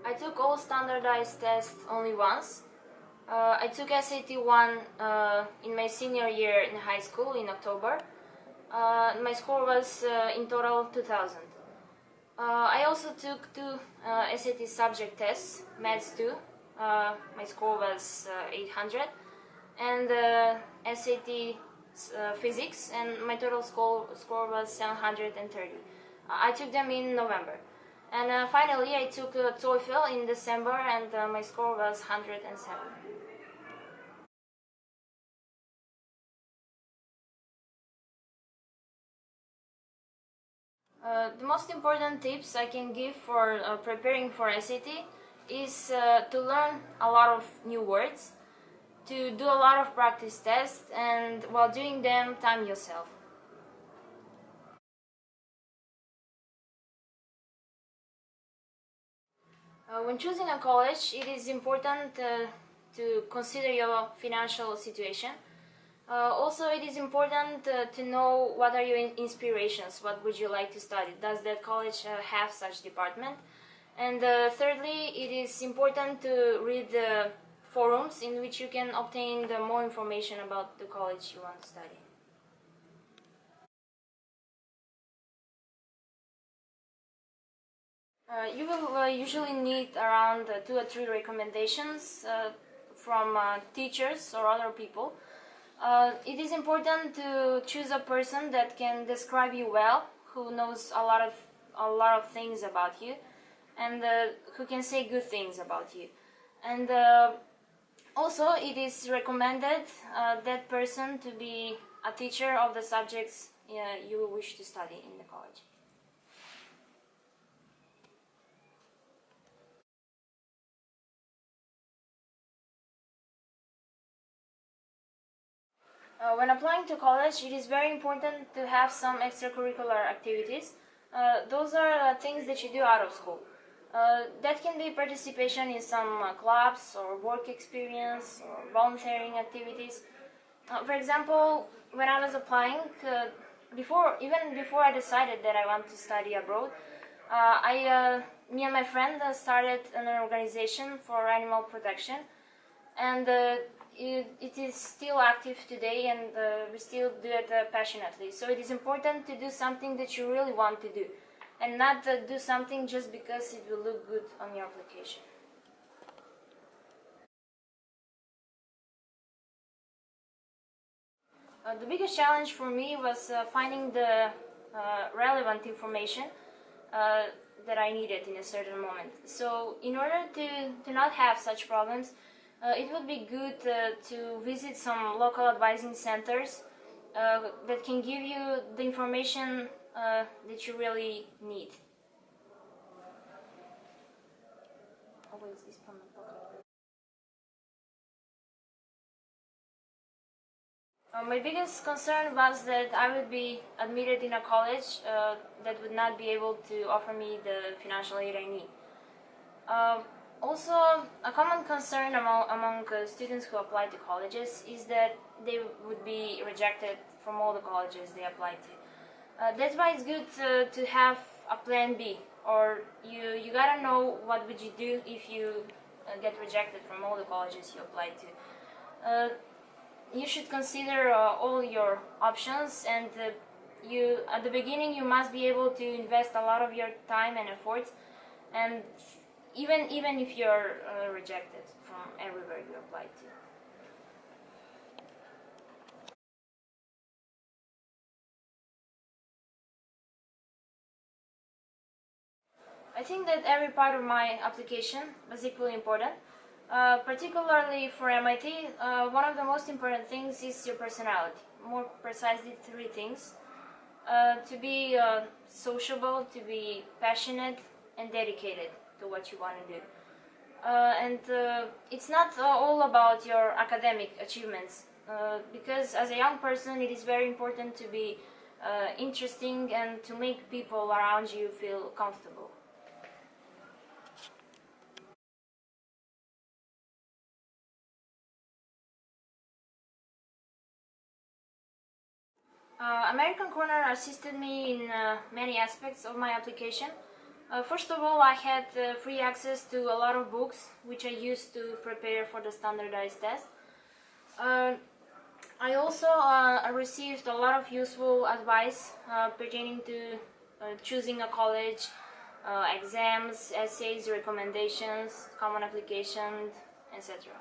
I took all standardized tests only once. I took SAT 1 in my senior year in high school in October. My score was in total 2000. I also took two SAT subject tests, Maths 2. My score was 800, and SAT Physics, and my total score was 730. I took them in November. And finally, I took TOEFL in December, and my score was 107. The most important tips I can give for preparing for SAT is to learn a lot of new words, to do a lot of practice tests, and while doing them, time yourself. When choosing a college, it is important to consider your financial situation. Also, it is important to know what are your inspirations, what would you like to study, does that college have such department? And thirdly, it is important to read the forums in which you can obtain the more information about the college you want to study. You will usually need around 2 or 3 recommendations from teachers or other people. It is important to choose a person that can describe you well, who knows a lot of things about you, and who can say good things about you. And also, it is recommended that person to be a teacher of the subjects you wish to study in the college. When applying to college, it is very important to have some extracurricular activities. Those are things that you do out of school. That can be participation in some clubs or work experience or volunteering activities. For example, when I was applying, even before I decided that I want to study abroad, me and my friend started an organization for animal protection, and it is still active today, and we still do it passionately. So it is important to do something that you really want to do, and not do something just because it will look good on your application. The biggest challenge for me was finding the relevant information that I needed in a certain moment. So in order to not have such problems, it would be good to visit some local advising centers that can give you the information that you really need. My biggest concern was that I would be admitted in a college that would not be able to offer me the financial aid I need. Also, a common concern among students who apply to colleges is that they would be rejected from all the colleges they apply to. That's why it's good to have a plan B, or you gotta know what would you do if you get rejected from all the colleges you apply to. You should consider all your options, and at the beginning you must be able to invest a lot of your time and effort, and even if you're rejected from everywhere you apply to. I think that every part of my application was equally important. Particularly for MIT, one of the most important things is your personality. More precisely, 3 things. To be sociable, to be passionate, and dedicated to what you want to do. And it's not all about your academic achievements, because as a young person it is very important to be interesting and to make people around you feel comfortable. American Corner assisted me in many aspects of my application. First of all, I had free access to a lot of books which I used to prepare for the standardized test. I also received a lot of useful advice pertaining to choosing a college, exams, essays, recommendations, common applications, etc.